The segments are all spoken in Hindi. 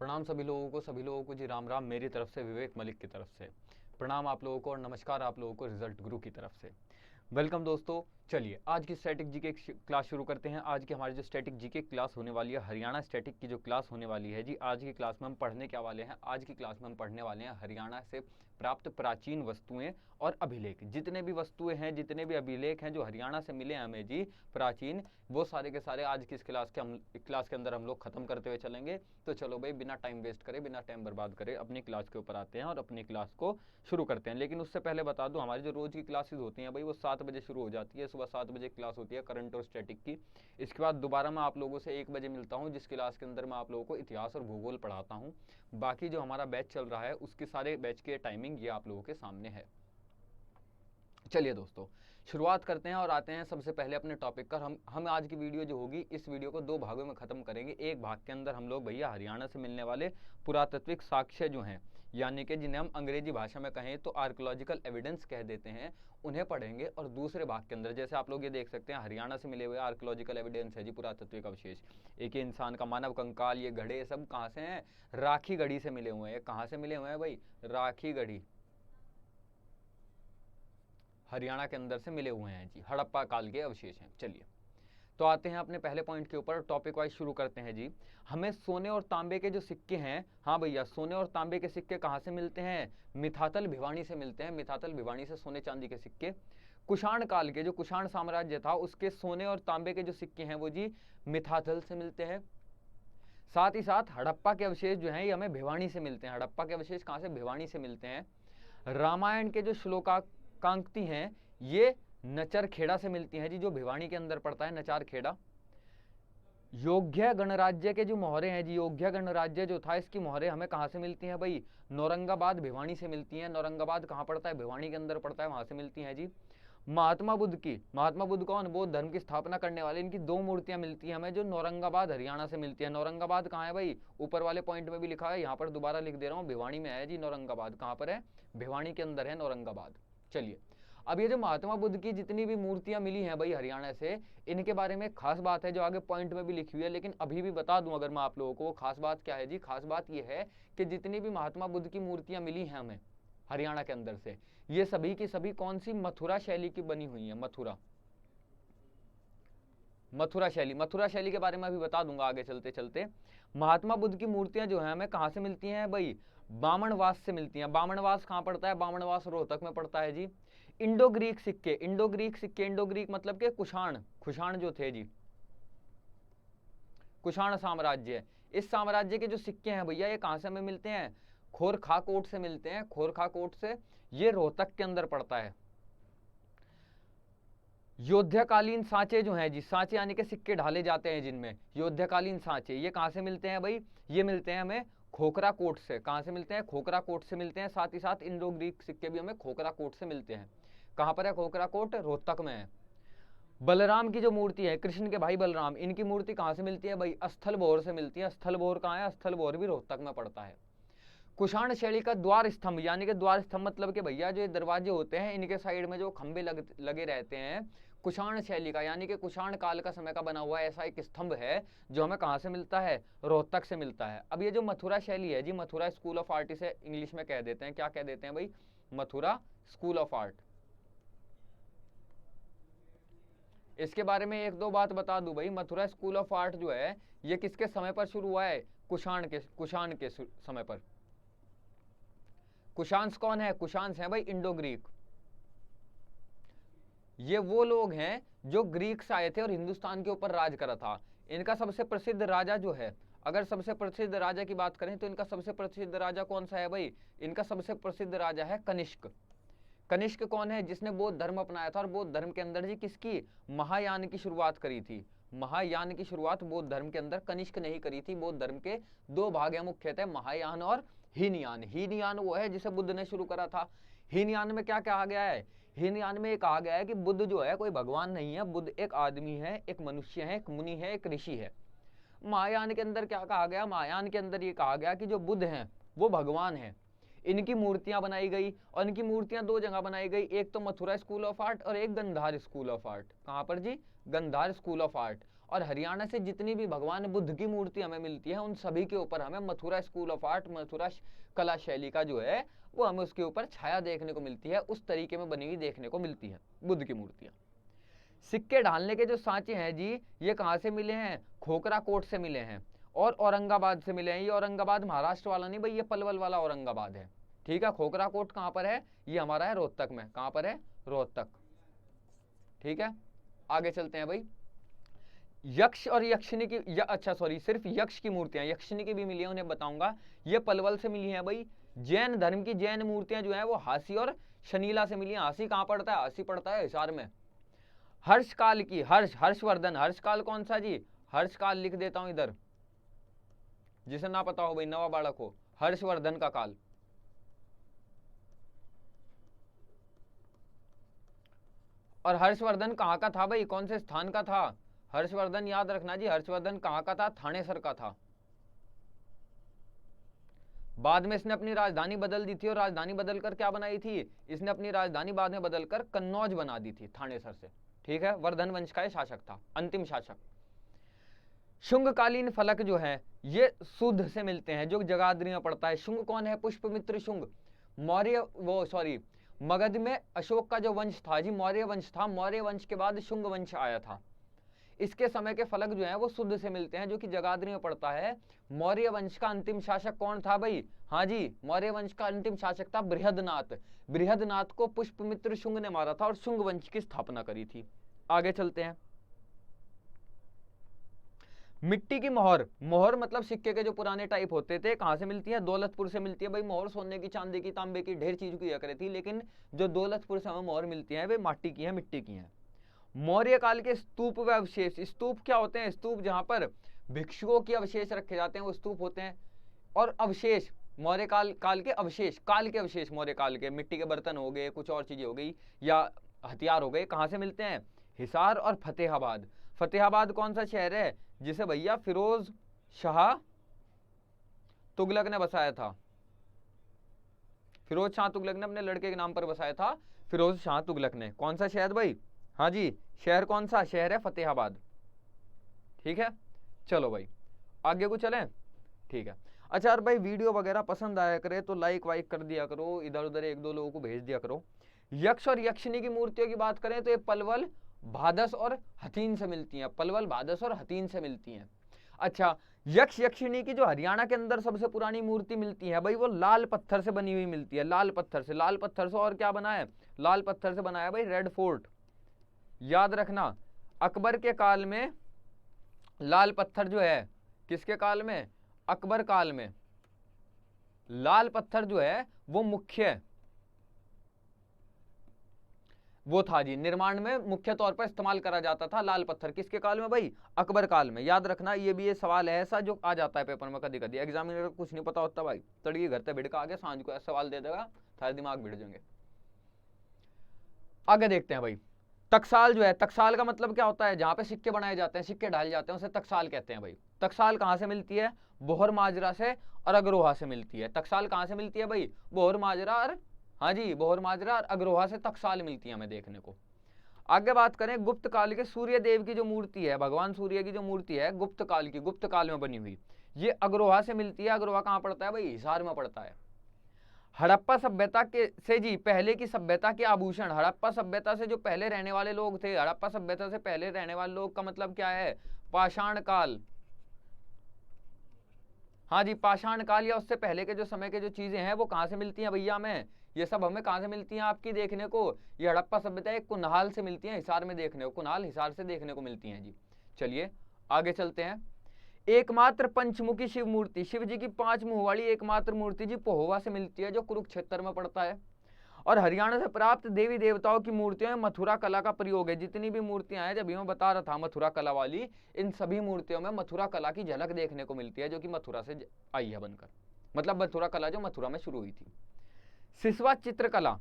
प्रणाम सभी लोगों को जी राम राम मेरी तरफ से, विवेक मलिक की तरफ से प्रणाम आप लोगों को और नमस्कार आप लोगों को रिजल्ट गुरु की तरफ से। वेलकम दोस्तों। चलिए आज की स्टैटिक जीके क्लास शुरू करते हैं। आज की हमारी जो स्टैटिक जीके क्लास होने वाली है, हरियाणा स्टैटिक की जो क्लास होने वाली है जी, आज की क्लास में हम पढ़ने क्या वाले हैं? आज की क्लास में हम पढ़ने वाले हैं हरियाणा से प्राप्त प्राचीन वस्तुएं और अभिलेख। जितने भी वस्तुएं हैं, जितने भी अभिलेख हैं जो हरियाणा से मिले हमें जी प्राचीन, वो सारे के सारे आज की इस क्लास के अंदर हम लोग खत्म करते हुए चलेंगे। तो चलो भाई, बिना टाइम वेस्ट करे, बिना टाइम बर्बाद करे, अपनी क्लास के ऊपर आते हैं और अपनी क्लास को शुरू करते हैं। लेकिन उससे पहले बता दूं, हमारी जो रोज की क्लासेस होती हैं भाई, वो 7 बजे शुरू हो जाती है। सुबह 7 बजे क्लास होती है करंट और स्टैटिक की। इसके बाद दोबारा मैं आप लोगों से 1 बजे मिलता हूं, जिस क्लास के अंदर मैं आप लोगों को इतिहास और भूगोल पढ़ाता हूं। बाकी जो हमारा बैच चल रहा है, उसके सारे बैच के टाइमिंग ये आप लोगों के सामने है। चलिए दोस्तों, शुरुआत करते हैं और आते हैं सबसे पहले अपने टॉपिक पर। हम आज की वीडियो जो होगी, इस वीडियो को 2 भागों में खत्म करेंगे। एक भाग के अंदर हम लोग भैया हरियाणा से मिलने वाले पुरातात्विक साक्ष्य जो हैं, यानी कि जिन्हें हम अंग्रेजी भाषा में कहें तो आर्कियोलॉजिकल एविडेंस कह देते हैं, उन्हें पढ़ेंगे। और दूसरे भाग के अंदर जैसे आप लोग ये देख सकते हैं, हरियाणा से मिले हुए आर्कियोलॉजिकल एविडेंस है जी, पुरातात्विक अवशेष। एक इंसान का मानव कंकाल, ये घड़े सब कहाँ से हैं? राखी गढ़ी से मिले हुए हैं। कहाँ से मिले हुए हैं भाई? राखी गढ़ी, हरियाणा के अंदर से मिले हुए हैं जी, हड़प्पा काल के अवशेष हैं। चलिए तो आते हैं अपने पहले पॉइंट के ऊपर, टॉपिक वाइज शुरू करते हैं जी। हमें सोने और तांबे के जो सिक्के हैं, हाँ भैया, सोने और तांबे के सिक्के कहाँ से मिलते हैं? मिथातल भिवानी से मिलते हैं। मिथातल भिवानी से सोने चांदी के सिक्के। कुषाण काल के, जो कुषाण साम्राज्य था, उसके सोने और तांबे के जो सिक्के हैं वो जी मिथातल से मिलते हैं। साथ ही साथ हड़प्पा के अवशेष जो हैं, ये हमें भिवानी से मिलते हैं। हड़प्पा के अवशेष कहाँ से? भिवानी से मिलते हैं। रामायण के जो श्लोकांक्ति हैं, ये नचर खेड़ा से मिलती हैं जी, जो भिवानी के अंदर पड़ता है, नचार खेड़ा। योग्य गणराज्य के जो मोहरे हैं जी, योग्य गणराज्य जो था, इसकी मोहरे हमें कहाँ से मिलती हैं भाई? नौरंगाबाद भिवानी से मिलती हैं। नौरंगाबाद कहाँ पड़ता है? भिवानी के अंदर पड़ता है, वहां से मिलती हैं जी। महात्मा बुद्ध की, महात्मा बुद्ध कौन? बौद्ध धर्म की स्थापना करने वाले, इनकी 2 मूर्तियां मिलती हैं हमें, जो नौरंगाबाद हरियाणा से मिलती है। नौरंगाबाद कहाँ है भाई? ऊपर वाले पॉइंट में भी लिखा है, यहाँ पर दोबारा लिख दे रहा हूँ, भिवानी में है जी नौरंगाबाद। कहाँ पर है? भिवानी के अंदर है नौरंगाबाद। चलिए, अब ये जो महात्मा बुद्ध की जितनी भी मूर्तियां मिली हैं भाई हरियाणा से, इनके बारे में खास बात है जो आगे पॉइंट में भी लिखी हुई है, लेकिन अभी भी बता दूं अगर मैं आप लोगों को, खास बात क्या है जी? खास बात ये है कि जितनी भी महात्मा बुद्ध की मूर्तियां मिली हैं हमें हरियाणा के अंदर से, ये सभी की सभी कौन सी? मथुरा शैली की बनी हुई है। मथुरा शैली के बारे में अभी बता दूंगा आगे चलते चलते। महात्मा बुद्ध की मूर्तियां जो है हमें कहां से मिलती हैं भाई? बामणवास से मिलती हैं। बामणवास कहां पड़ता है? बामणवास रोहतक में पड़ता है जी। इंडो ग्रीक सिक्के, इंडो ग्रीक मतलब के कुषाण जो थे जी, कुषाण साम्राज्य, इस साम्राज्य के जो सिक्के हैं भैया, ये कहां से हमें मिलते हैं? खोरखाकोट से मिलते हैं। खोरखाकोट से, ये रोहतक के अंदर पड़ता है। योद्धाकालीन सांचे जो हैं जी, सांचे यानी कि सिक्के ढाले जाते हैं जिनमें, योद्धाकालीन सांचे, ये कहां से मिलते हैं भाई? ये मिलते हैं हमें खोखरा कोट से। कहां से मिलते हैं? खोखरा कोट से मिलते हैं। साथ ही साथ इंडो ग्रीक सिक्के भी हमें खोखरा कोट से मिलते हैं। कहां पर है खोखरा कोट? रोहतक में है। बलराम की जो मूर्ति है, कृष्ण के भाई बलराम, इनकी मूर्ति कहां से मिलती है भाई? स्थल भोर से मिलती है। स्थल भोर कहां है? स्थल भोर भी रोहतक में पड़ता है। कुषाण शैली का द्वार स्तंभ, यानी कि द्वार स्तंभ मतलब कि भैया जो दरवाजे होते हैं, इनके साइड में जो खंबे लगे रहते हैं, कुषाण शैली का यानी कि कुषाण काल का समय का बना हुआ ऐसा एक स्तंभ है, जो हमें कहां से मिलता है? रोहतक से मिलता है। अब ये जो मथुरा शैली है जी, मथुरा स्कूल ऑफ आर्ट इसे इंग्लिश में कह देते हैं। क्या कह देते हैं भाई? Mathura school of art. इसके बारे में 1-2 बात बता दूं भाई। मथुरा स्कूल ऑफ आर्ट जो है, ये किसके समय पर शुरू हुआ है? कुषाण के समय पर। कुषाण्स कौन है? कुषाण्स है भाई इंडो ग्रीक। ये वो लोग हैं जो ग्रीक से आए थे और हिंदुस्तान के ऊपर राज करा था। इनका सबसे प्रसिद्ध राजा जो है, अगर सबसे प्रसिद्ध राजा की बात करें तो इनका सबसे प्रसिद्ध राजा कौन सा है भाई? इनका सबसे प्रसिद्ध राजा है कनिष्क। कनिष्क कौन है? जिसने बौद्ध धर्म अपनाया था और बौद्ध धर्म के अंदर जी किसकी? महायान की शुरुआत करी थी। महायान की शुरुआत बौद्ध धर्म के अंदर कनिष्क ने ही करी थी। बौद्ध धर्म के 2 भाग हैं मुख्यतः, महायान और हीनयान। हीनयान वो है जिसे बुद्ध ने शुरू करा था। हीनयान में क्या कहा गया है? हीनयान में कहा गया है कि बुद्ध जो है कोई भगवान नहीं है, बुद्ध एक आदमी है, एक मनुष्य है, एक मुनि है, एक ऋषि है। महायान के अंदर क्या कहा गया? महायान के अंदर ये कहा गया कि जो बुद्ध हैं वो भगवान है। इनकी मूर्तियां बनाई गई और इनकी मूर्तियां 2 जगह बनाई गई, एक तो मथुरा स्कूल ऑफ आर्ट और एक गंधार स्कूल ऑफ आर्ट। कहां पर जी? Gandhar school of art. और हरियाणा से जितनी भी भगवान बुद्ध की मूर्ति हमें मिलती है उन सभी के ऊपर हमें Mathura school of art, Mathura कला शैली का जो है वो हमें उसके ऊपर छाया देखने को मिलती है, उस तरीके में बनी हुई देखने को मिलती है बुद्ध की मूर्तियां। सिक्के ढालने के जो सांचे हैं जी, ये कहाँ से मिले हैं? खोखरा कोट से मिले हैं और औरंगाबाद से मिले हैं। ये औरंगाबाद महाराष्ट्र वाला नहीं भाई, ये पलवल वाला औरंगाबाद है, ठीक है। खोखरा कोट कहाँ पर है? ये हमारा है रोहतक में। कहाँ पर है? रोहतक, ठीक है। आगे चलते हैं भाई। यक्ष और यक्षिणी की सिर्फ यक्ष की मूर्तियां, यक्षिणी की भी मिली है, उन्हें बताऊंगा। ये पलवल से मिली है भाई। जैन धर्म की जैन मूर्तियां जो है वो हासी और शनीला से मिली है। हासी कहाँ पड़ता है? हासी पड़ता है हिसार में। हर्षकाल की, हर्षवर्धन, हर्षकाल कौन सा जी? हर्षकाल लिख देता हूं इधर, जिसे ना पता हो भाई, नवा बालक हो, हर्षवर्धन का काल। और हर्षवर्धन कहाँ का था भाई? कौन से स्थान का था? हर्षवर्धन याद रखना जी, हर्षवर्धन कहाँ का था? थानेसर का था। बाद में इसने अपनी राजधानी बदल दी थी, और राजधानी बदलकर क्या बनाई थी? इसने अपनी राजधानी बाद में बदलकर कन्नौज बना दी थी थानेसर से, ठीक है। वर्धन वंश का शासक था, अंतिम शासक। शुंगकालीन फलक जो है ये शुद्ध से मिलते हैं, जो जगाधरी में पड़ता है। शुंग कौन है? पुष्पमित्र शुंग। मगध में अशोक का जो वंश था जी, मौर्य वंश था। मौर्य वंश के बाद शुंग वंश आया था। इसके समय के फलक जो है वो शुद्ध से मिलते हैं, जो कि जगाधरी में पड़ता है। मौर्य वंश का अंतिम शासक कौन था भाई? हाँ जी, मौर्य वंश का अंतिम शासक था बृहदनाथ। बृहदनाथ को पुष्पमित्र शुंग ने मारा था और शुंग वंश की स्थापना करी थी। आगे चलते हैं। मिट्टी की मोहर, मोहर मतलब सिक्के के जो पुराने टाइप होते थे, कहां से मिलती है? दौलतपुर से मिलती है भाई। मोहर सोने की, चांदी की, तांबे की, ढेर चीज की करे थी, लेकिन जो दौलतपुर से हमें मोहर मिलती है वे माटी की है, मिट्टी की है। मौर्य काल के स्तूप व अवशेष, स्तूप क्या होते हैं? स्तूप जहां पर भिक्षुओं के अवशेष रखे जाते हैं वो स्तूप होते हैं। और अवशेष मौर्य काल के अवशेष, मौर्य काल के मिट्टी के बर्तन हो गए, कुछ और चीजें हो गई या हथियार हो गए, कहां से मिलते हैं? हिसार और फतेहाबाद। फतेहाबाद कौन सा शहर है जिसे भैया फिरोज शाह तुगलक ने बसाया था? फिरोज शाह तुगलक ने अपने लड़के के नाम पर बसाया था, फिरोज शाह तुगलक ने। कौन सा शहर भाई? हाँ जी, शहर कौन सा? शहर है फतेहाबाद, ठीक है। चलो भाई आगे को चलें, ठीक है। अच्छा यार भाई, वीडियो वगैरह पसंद आया करे तो लाइक वाइक कर दिया करो, इधर उधर एक दो लोगों को भेज दिया करो। यक्ष और यक्षिणी की मूर्तियों की बात करें तो ये पलवल, भादस और हथीन से मिलती हैं। पलवल, भादस और हथीन से मिलती हैं। अच्छा, यक्ष यक्षिणी की जो हरियाणा के अंदर सबसे पुरानी मूर्ति मिलती है भाई, वो लाल पत्थर से बनी हुई मिलती है। लाल पत्थर से, लाल पत्थर से। और क्या बना है? लाल पत्थर से बनाया भाई रेड फोर्ट। याद रखना, अकबर के काल में लाल पत्थर जो है, किसके काल में? अकबर काल में लाल पत्थर जो है वो मुख्य वो था जी, निर्माण में मुख्य तौर पर इस्तेमाल करा जाता था लाल पत्थर। किसके काल में भाई? अकबर काल में। याद रखना, ये भी ये सवाल है ऐसा जो आ जाता है पेपर में कभी कभी। एग्जामिनर को कुछ नहीं पता होता भाई, तड़िए घर से भिड़का आगे सांझ को सवाल दे देगा, सारे दिमाग भिड़ जाएंगे। आगे देखते हैं भाई। टकसाल जो है, टकसाल का मतलब क्या होता है? जहां पे सिक्के बनाए जाते हैं, सिक्के ढाले जाते हैं, उसे टकसाल कहते हैं भाई। टकसाल कहां से मिलती है? बोहर माजरा से और अग्रोहा से मिलती है। टकसाल कहां से मिलती है भाई? बोहर माजरा और, हाँ जी, बोहर माजरा और अग्रोहा से टकसाल मिलती है हमें देखने को। आगे बात करें गुप्त काल के सूर्य देव की जो मूर्ति है, भगवान सूर्य की जो मूर्ति है गुप्त काल की, गुप्त काल में बनी हुई, ये अग्रोहा से मिलती है। अग्रोहा कहां पड़ता है भाई? हिसार में पड़ता है। हड़प्पा सभ्यता के से जी, पहले की सभ्यता के आभूषण। हड़प्पा सभ्यता से जो पहले रहने वाले लोग थे, हड़प्पा सभ्यता से पहले रहने वाले लोग का मतलब क्या है? पाषाण काल। हाँ जी, पाषाण काल या उससे पहले के जो समय के जो चीजें हैं वो कहां से मिलती हैं भैया हमें? ये सब हमें कहां से मिलती हैं आपकी देखने को? ये हड़प्पा सभ्यता एक कुन्हाल से मिलती है, हिसार में देखने को, कुन्हाल हिसार से देखने को मिलती हैं जी। चलिए आगे चलते हैं। एकमात्र पंचमुखी शिव मूर्ति, शिव जी की 5 मुंह वाली एकमात्र मूर्ति जी पोहवा से मिलती है, जो कुरुक्षेत्र में पड़ता है। और हरियाणा से प्राप्त देवी देवताओं की मूर्तियों में मथुरा कला का प्रयोग है। जितनी भी मूर्तियां हैं, जब मैं बता रहा था मथुरा कला वाली, इन सभी मूर्तियों में मथुरा कला की झलक देखने को मिलती है, जो कि मथुरा से आई है बनकर, मतलब मथुरा कला जो मथुरा में शुरू हुई थी। सिसवा चित्रकला,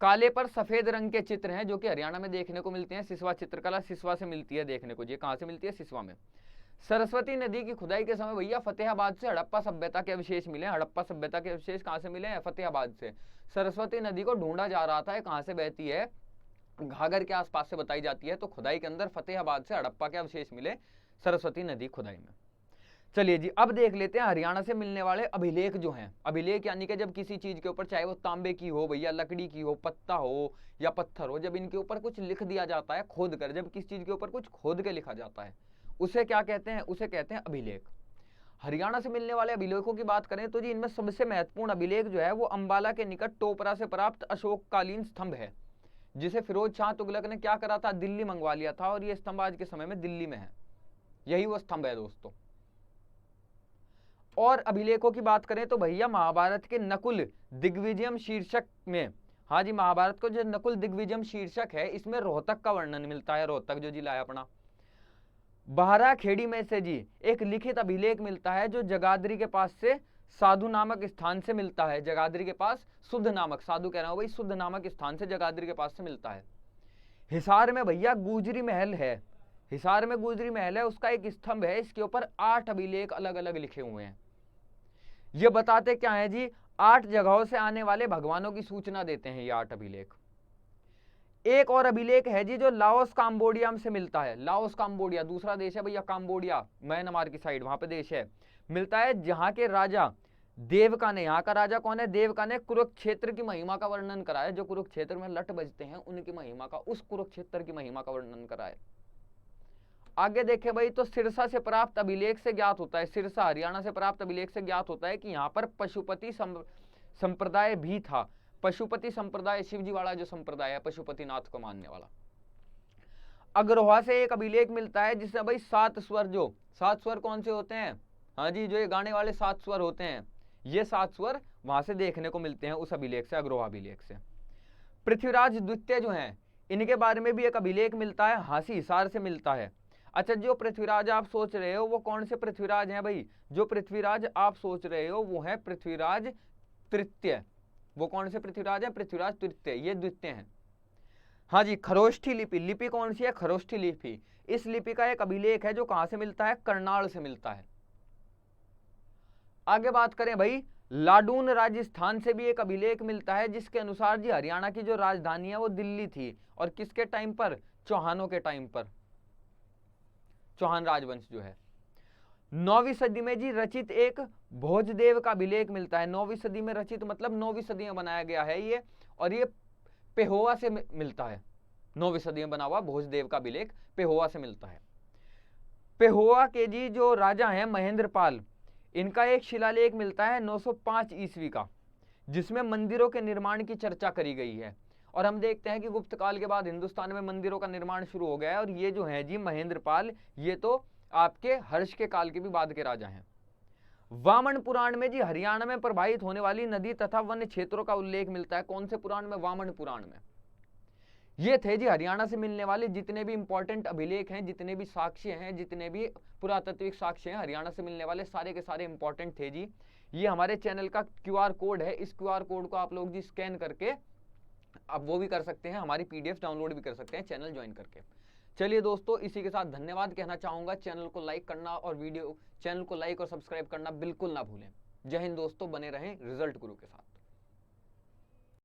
काले पर सफेद रंग के चित्र हैं जो कि हरियाणा में देखने को मिलते हैं। सिसवा चित्रकला सिसवा से मिलती है देखने को जी। कहां से मिलती है? सिसवा में। सरस्वती नदी की खुदाई के समय भैया फतेहाबाद से हड़प्पा सभ्यता के अवशेष मिले। हड़प्पा सभ्यता के अवशेष कहां से मिले हैं? फतेहाबाद से। सरस्वती नदी को ढूंढा जा रहा था, कहां से बहती है? घाघर के आसपास से बताई जाती है। तो खुदाई के अंदर फतेहाबाद से हड़प्पा के अवशेष मिले सरस्वती नदी खुदाई में। चलिए जी, अब देख लेते हैं हरियाणा से मिलने वाले अभिलेख जो हैं। अभिलेख यानी कि जब किसी चीज के ऊपर, चाहे वो तांबे की हो भैया, लकड़ी की हो, पत्ता हो या पत्थर हो, जब इनके ऊपर कुछ लिख दिया जाता है खोद कर, जब किसी चीज के ऊपर कुछ खोद के लिखा जाता है, उसे क्या कहते हैं? उसे कहते हैं अभिलेख। हरियाणा से मिलने वाले अभिलेखों की बात करें तो जी इनमें सबसे महत्वपूर्ण अभिलेख जो है वो अंबाला के निकट टोपरा से प्राप्त अशोककालीन स्तंभ है, जिसे फिरोज शाह तुगलक ने क्या करा था? दिल्ली मंगवा लिया था, और ये स्तंभ आज के समय में दिल्ली में है। यही वो स्तंभ है दोस्तों। और अभिलेखों की बात करें तो भैया महाभारत के नकुल दिग्विजयम शीर्षक में, हाँ जी, महाभारत को जो नकुल दिग्विजयम शीर्षक है इसमें रोहतक का वर्णन मिलता है। रोहतक जो जिला है अपना, बहरा खेड़ी में से जी एक लिखित अभिलेख मिलता है जो जगाधरी के पास से साधु नामक स्थान से मिलता है। जगाधरी के पास शुद्ध नामक, साधु कह रहा हूं भाई, शुद्ध नामक स्थान से जगाधरी के पास से मिलता है। हिसार में भैया गुजरी महल है, हिसार में गुजरी महल है, उसका एक स्तंभ है, इसके ऊपर 8 अभिलेख अलग अलग लिखे हुए हैं। ये बताते क्या है जी? 8 जगहों से आने वाले भगवानों की सूचना देते हैं ये 8 अभिलेख। एक और अभिलेख है जी जो लाओस काम्बोडिया से मिलता है। लाओस काम्बोडिया दूसरा देश है भैया, काम्बोडिया म्यांमार की साइड वहां पे देश है, मिलता है, जहां के राजा देवका ने, यहाँ का राजा कौन है? देवका ने कुरुक्षेत्र की महिमा का वर्णन करा है। जो कुरुक्षेत्र में लट बजते हैं उनकी महिमा का, उस कुरुक्षेत्र की महिमा का वर्णन करा है। आगे देखे भाई तो सिरसा से प्राप्त अभिलेख से ज्ञात होता है, सिरसा हरियाणा से प्राप्त अभिलेख से ज्ञात होता है कि यहाँ पर पशुपति संप्रदाय भी था। पशुपति संप्रदाय शिवजी वाला जो संप्रदाय है, पशुपतिनाथ को मानने वाला। अग्रवा से एक अभिलेख मिलता है जिसमें भाई 7 स्वर, जो 7 स्वर कौन से होते हैं? हाँ जी, जो ये गाने वाले 7 स्वर होते हैं, ये 7 स्वर वहां से देखने को मिलते हैं उस अभिलेख से, अग्रवा अभिलेख से। पृथ्वीराज द्वितीय जो हैं इनके बारे में भी एक अभिलेख मिलता है, हांसी हिसार से मिलता है। अच्छा, जो पृथ्वीराज आप सोच रहे हो वो कौन से पृथ्वीराज हैं भाई? जो पृथ्वीराज आप सोच रहे हो वो है पृथ्वीराज तृतीय। वो कौन से पृथ्वीराज हैं? पृथ्वीराज तृतीय, ये द्वितीय हैं। हाँ जी, खरोष्ठी लिपि, लिपि कौन सी है? खरोष्ठी लिपि। इस लिपि का एक अभिलेख है जो कहां से मिलता है? करनाल से मिलता है। आगे बात करें भाई, लाडून राजस्थान से भी एक अभिलेख मिलता है जिसके अनुसार जी हरियाणा की जो राजधानी है वो दिल्ली थी, और किसके टाइम पर? चौहानों के टाइम पर, चौहान राजवंश जो है। 9वीं सदी में जी रचित एक भोजदेव का अभिलेख मिलता है। 9वीं सदी में रचित मतलब 9वीं सदी में बनाया गया है ये, और ये पेहोवा से मिलता है। 9वीं सदी में बना हुआ भोजदेव का अभिलेख पेहोवा से मिलता है। पेहोवा के जी जो राजा हैं महेंद्रपाल, इनका एक शिलालेख मिलता है 905 ईस्वी का, जिसमें मंदिरों के निर्माण की चर्चा करी गई है। और हम देखते हैं कि गुप्त काल के बाद हिंदुस्तान में मंदिरों का निर्माण शुरू हो गया है। और ये जो है जी महेंद्रपाल, ये तो आपके हर्ष के काल के भी बाद के राजा हैं। वामन पुराण में जी हरियाणा में प्रवाहित होने वाली नदी तथा वन्य क्षेत्रों का उल्लेख मिलता है। कौन से पुराण में? वामन पुराण में। ये थे जी हरियाणा से मिलने वाले जितने भी इंपॉर्टेंट अभिलेख हैं, जितने भी साक्ष्य हैं, जितने भी पुरातात्विक साक्ष्य हैं, हरियाणा से मिलने वाले सारे के सारे इंपॉर्टेंट थे जी। ये हमारे चैनल का QR कोड है, इस QR कोड को आप लोग जी स्कैन करके आप वो भी कर सकते हैं, हमारी PDF डाउनलोड भी कर सकते हैं चैनल ज्वाइन करके। चलिए दोस्तों, इसी के साथ धन्यवाद कहना चाहूंगा। चैनल को लाइक करना और चैनल को लाइक और सब्सक्राइब करना बिल्कुल ना भूलें। जय हिंद दोस्तों, बने रहें रिजल्ट गुरु के साथ।